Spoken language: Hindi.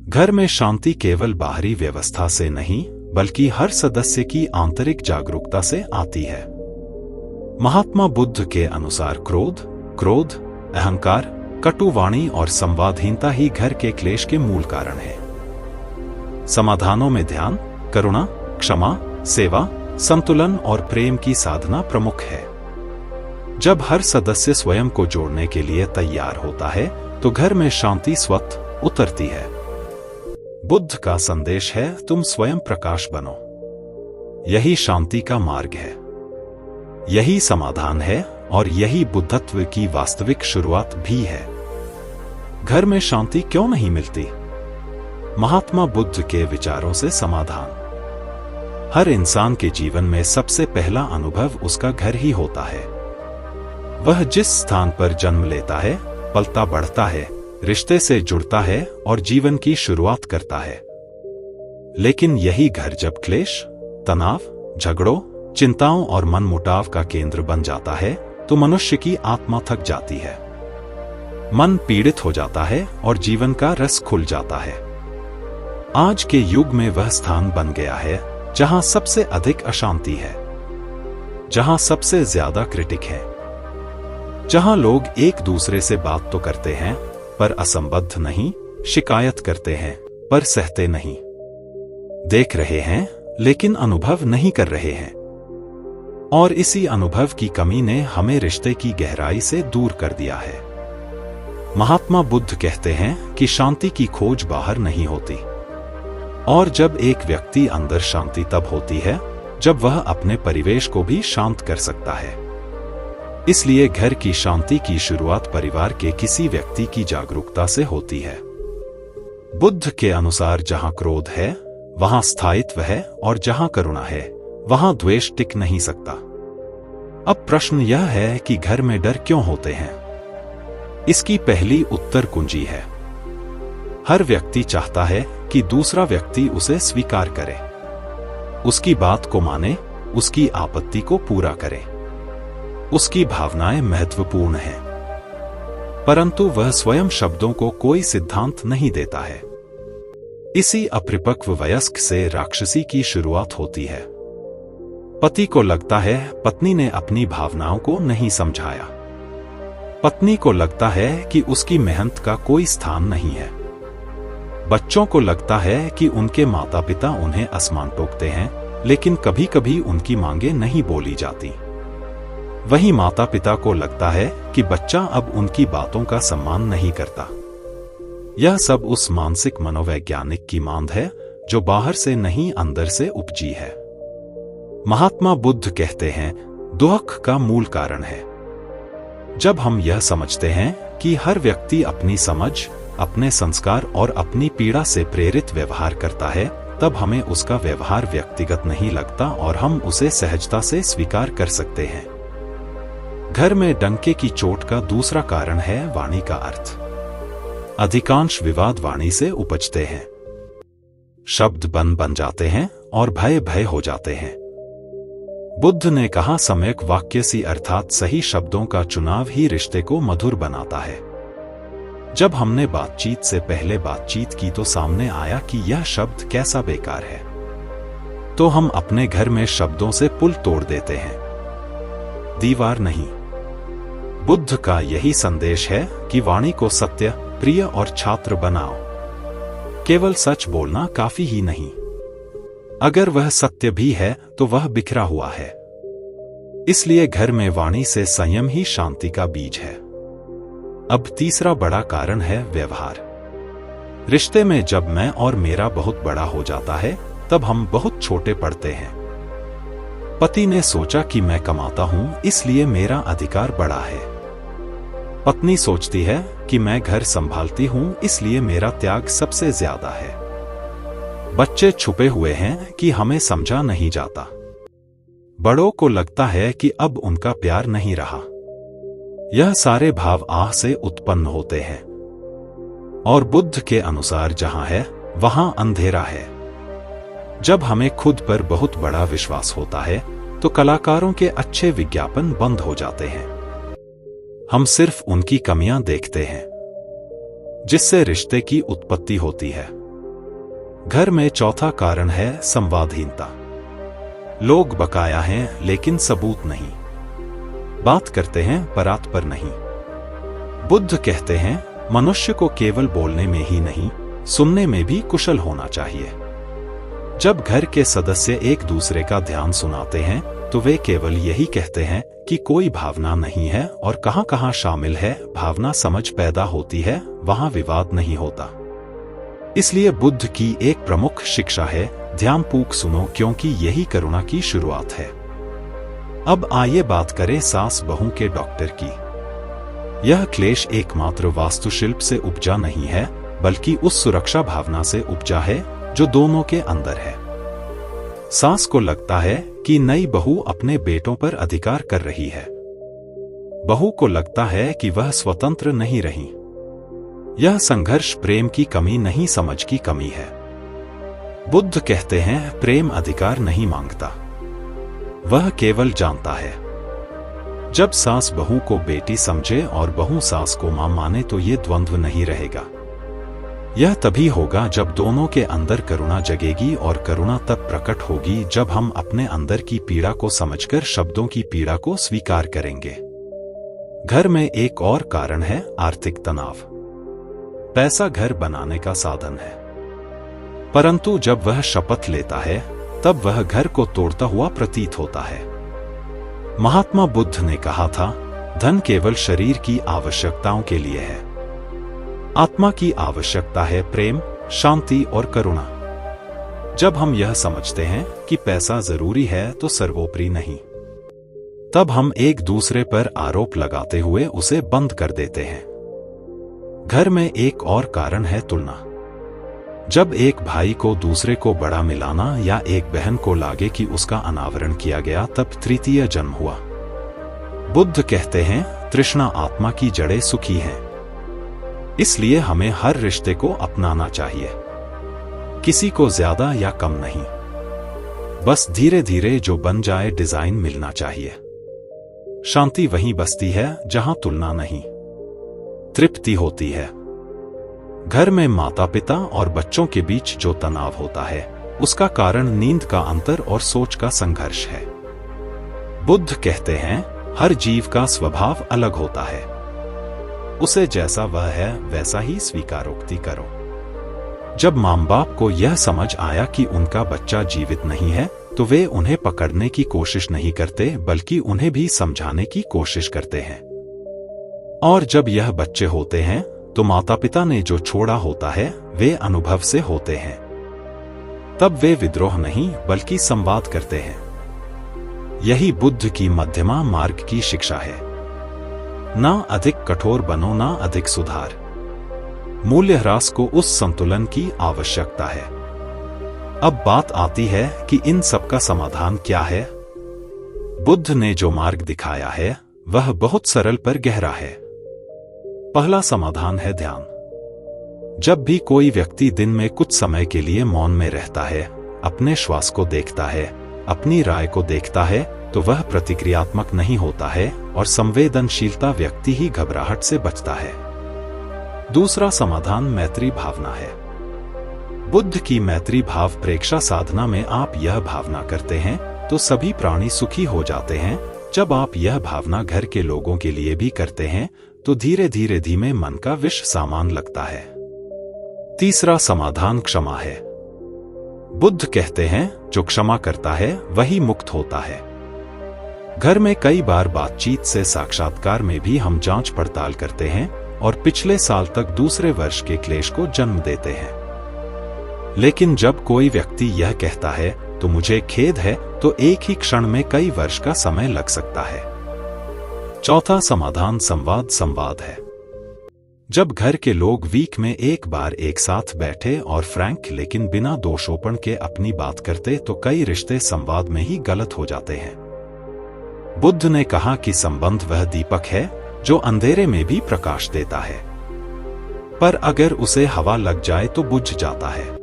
घर में शांति केवल बाहरी व्यवस्था से नहीं, बल्कि हर सदस्य की आंतरिक जागरूकता से आती है। महात्मा बुद्ध के अनुसार क्रोध, अहंकार, कटु वाणी और संवादहीनता ही घर के क्लेश के मूल कारण है। समाधानों में ध्यान, करुणा, क्षमा, सेवा, संतुलन और प्रेम की साधना प्रमुख है। जब हर सदस्य स्वयं को जोड़ने के लिए तैयार होता है, तो घर में शांति स्वतः उतरती है। बुद्ध का संदेश है, तुम स्वयं प्रकाश बनो। यही शांति का मार्ग है, यही समाधान है और यही बुद्धत्व की वास्तविक शुरुआत भी है। घर में शांति क्यों नहीं मिलती? महात्मा बुद्ध के विचारों से समाधान। हर इंसान के जीवन में सबसे पहला अनुभव उसका घर ही होता है। वह जिस स्थान पर जन्म लेता है, पलता बढ़ता है, रिश्ते से जुड़ता है और जीवन की शुरुआत करता है। लेकिन यही घर जब क्लेश, तनाव, झगड़ों, चिंताओं और मनमुटाव का केंद्र बन जाता है, तो मनुष्य की आत्मा थक जाती है। मन पीड़ित हो जाता है और जीवन का रस खुल जाता है। आज के युग में वह स्थान बन गया है जहां सबसे अधिक अशांति है, जहां सबसे ज्यादा क्रिटिक है, जहां लोग एक दूसरे से बात तो करते हैं पर असंबद्ध नहीं, शिकायत करते हैं पर सहते नहीं, देख रहे हैं लेकिन अनुभव नहीं कर रहे हैं। और इसी अनुभव की कमी ने हमें रिश्ते की गहराई से दूर कर दिया है। महात्मा बुद्ध कहते हैं कि शांति की खोज बाहर नहीं होती, और जब एक व्यक्ति अंदर शांति तब होती है जब वह अपने परिवेश को भी शांत कर सकता है। इसलिए घर की शांति की शुरुआत परिवार के किसी व्यक्ति की जागरूकता से होती है। बुद्ध के अनुसार जहां क्रोध है, वहां स्थायित्व है, और जहां करुणा है, वहां द्वेष टिक नहीं सकता। अब प्रश्न यह है कि घर में डर क्यों होते हैं? इसकी पहली उत्तर कुंजी है। हर व्यक्ति चाहता है कि दूसरा व्यक्ति उसे स्वीकार करे, उसकी बात को माने, उसकी आपत्ति को पूरा करे। उसकी भावनाएं महत्वपूर्ण हैं, परंतु वह स्वयं शब्दों को कोई सिद्धांत नहीं देता है। इसी अपरिपक्व वयस्क से राक्षसी की शुरुआत होती है। पति को लगता है पत्नी ने अपनी भावनाओं को नहीं समझाया। पत्नी को लगता है कि उसकी मेहनत का कोई स्थान नहीं है। बच्चों को लगता है कि उनके माता पिता उन्हें आसमान टोकते हैं, लेकिन कभी कभी उनकी मांगें नहीं बोली जाती। वही माता पिता को लगता है कि बच्चा अब उनकी बातों का सम्मान नहीं करता। यह सब उस मानसिक मनोवैज्ञानिक की मांद है जो बाहर से नहीं अंदर से उपजी है। महात्मा बुद्ध कहते हैं, दुख का मूल कारण है। जब हम यह समझते हैं कि हर व्यक्ति अपनी समझ, अपने संस्कार और अपनी पीड़ा से प्रेरित व्यवहार करता है, तब हमें उसका व्यवहार व्यक्तिगत नहीं लगता और हम उसे सहजता से स्वीकार कर सकते हैं। घर में डंके की चोट का दूसरा कारण है वाणी का अर्थ। अधिकांश विवाद वाणी से उपजते हैं। शब्द बन जाते हैं और भय हो जाते हैं। बुद्ध ने कहा, सम्यक वाक्य सी अर्थात सही शब्दों का चुनाव ही रिश्ते को मधुर बनाता है। जब हमने बातचीत से पहले बातचीत की तो सामने आया कि यह शब्द कैसा बेकार है, तो हम अपने घर में शब्दों से पुल तोड़ देते हैं, दीवार नहीं। बुद्ध का यही संदेश है कि वाणी को सत्य, प्रिय और छात्र बनाओ। केवल सच बोलना काफी ही नहीं, अगर वह सत्य भी है तो वह बिखरा हुआ है। इसलिए घर में वाणी से संयम ही शांति का बीज है। अब तीसरा बड़ा कारण है व्यवहार। रिश्ते में जब मैं और मेरा बहुत बड़ा हो जाता है, तब हम बहुत छोटे पड़ते हैं। पति ने सोचा कि मैं कमाता हूं इसलिए मेरा अधिकार बड़ा है। पत्नी सोचती है कि मैं घर संभालती हूं इसलिए मेरा त्याग सबसे ज्यादा है। बच्चे छुपे हुए हैं कि हमें समझा नहीं जाता। बड़ों को लगता है कि अब उनका प्यार नहीं रहा। यह सारे भाव आह से उत्पन्न होते हैं। और बुद्ध के अनुसार जहां है वहां अंधेरा है। जब हमें खुद पर बहुत बड़ा विश्वास होता है तो कलाकारों के अच्छे विज्ञापन बंद हो जाते हैं। हम सिर्फ उनकी कमियां देखते हैं, जिससे रिश्ते की उत्पत्ति होती है। घर में चौथा कारण है संवादहीनता। लोग बकाया हैं लेकिन सबूत नहीं, बात करते हैं परात पर नहीं। बुद्ध कहते हैं मनुष्य को केवल बोलने में ही नहीं, सुनने में भी कुशल होना चाहिए। जब घर के सदस्य एक दूसरे का ध्यान सुनाते हैं तो वे केवल यही कहते हैं कि कोई भावना नहीं है और कहां-कहां शामिल है। भावना समझ पैदा होती है, वहां विवाद नहीं होता। इसलिए बुद्ध की एक प्रमुख शिक्षा है ध्यानपूर्वक सुनो, क्योंकि यही करुणा की शुरुआत है। अब आइए बात करें सास बहू के डॉक्टर की। यह क्लेश एकमात्र वास्तुशिल्प से उपजा नहीं है, बल्कि उस सुरक्षा भावना से उपजा है जो दोनों के अंदर है। सास को लगता है कि नई बहू अपने बेटों पर अधिकार कर रही है। बहू को लगता है कि वह स्वतंत्र नहीं रही। यह संघर्ष प्रेम की कमी नहीं, समझ की कमी है। बुद्ध कहते हैं प्रेम अधिकार नहीं मांगता, वह केवल जानता है। जब सास बहू को बेटी समझे और बहू सास को मां माने तो ये द्वंद्व नहीं रहेगा। यह तभी होगा जब दोनों के अंदर करुणा जगेगी, और करुणा तब प्रकट होगी जब हम अपने अंदर की पीड़ा को समझकर शब्दों की पीड़ा को स्वीकार करेंगे। घर में एक और कारण है आर्थिक तनाव। पैसा घर बनाने का साधन है, परंतु जब वह शपथ लेता है तब वह घर को तोड़ता हुआ प्रतीत होता है। महात्मा बुद्ध ने कहा था, धन केवल शरीर की आवश्यकताओं के लिए है, आत्मा की आवश्यकता है प्रेम, शांति और करुणा। जब हम यह समझते हैं कि पैसा जरूरी है तो सर्वोपरि नहीं, तब हम एक दूसरे पर आरोप लगाते हुए उसे बंद कर देते हैं। घर में एक और कारण है तुलना। जब एक भाई को दूसरे को बड़ा मिलाना या एक बहन को लागे कि उसका अनावरण किया गया, तब तृतीय जन्म हुआ। बुद्ध कहते हैं तृष्णा आत्मा की जड़ें सुखी हैं, इसलिए हमें हर रिश्ते को अपनाना चाहिए, किसी को ज्यादा या कम नहीं, बस धीरे धीरे जो बन जाए डिजाइन मिलना चाहिए। शांति वहीं बसती है जहां तुलना नहीं, तृप्ति होती है। घर में माता पिता और बच्चों के बीच जो तनाव होता है, उसका कारण नींद का अंतर और सोच का संघर्ष है। बुद्ध कहते हैं हर जीव का स्वभाव अलग होता है, उसे जैसा वह है वैसा ही स्वीकारोक्ति करो। जब मां बाप को यह समझ आया कि उनका बच्चा जीवित नहीं है, तो वे उन्हें पकड़ने की कोशिश नहीं करते, बल्कि उन्हें भी समझाने की कोशिश करते हैं। और जब यह बच्चे होते हैं तो माता पिता ने जो छोड़ा होता है वे अनुभव से होते हैं। तब वे विद्रोह नहीं बल्कि संवाद करते हैं। यही बुद्ध की मध्यमा मार्ग की शिक्षा है। ना अधिक कठोर बनो, ना अधिक सुधार। मूल्य ह्रास को उस संतुलन की आवश्यकता है। अब बात आती है कि इन सब का समाधान क्या है। बुद्ध ने जो मार्ग दिखाया है वह बहुत सरल पर गहरा है। पहला समाधान है ध्यान। जब भी कोई व्यक्ति दिन में कुछ समय के लिए मौन में रहता है, अपने श्वास को देखता है, अपनी राय को देखता है, तो वह प्रतिक्रियात्मक नहीं होता है और संवेदनशीलता व्यक्ति ही घबराहट से बचता है। दूसरा समाधान मैत्री भावना है। बुद्ध की मैत्री भाव प्रेक्षा साधना में आप यह भावना करते हैं तो सभी प्राणी सुखी हो जाते हैं। जब आप यह भावना घर के लोगों के लिए भी करते हैं तो धीरे धीरे धीमे मन का विष सामान लगता है। तीसरा समाधान क्षमा है। बुद्ध कहते हैं जो क्षमा करता है वही मुक्त होता है। घर में कई बार बातचीत से साक्षात्कार में भी हम जांच पड़ताल करते हैं और पिछले साल तक दूसरे वर्ष के क्लेश को जन्म देते हैं। लेकिन जब कोई व्यक्ति यह कहता है तो मुझे खेद है, तो एक ही क्षण में कई वर्ष का समय लग सकता है। चौथा समाधान संवाद है। जब घर के लोग वीक में एक बार एक साथ बैठे और फ्रैंक लेकिन बिना दोषोपण के अपनी बात करते तो कई रिश्ते संवाद में ही गलत हो जाते हैं। बुद्ध ने कहा कि संबंध वह दीपक है जो अंधेरे में भी प्रकाश देता है, पर अगर उसे हवा लग जाए तो बुझ जाता है।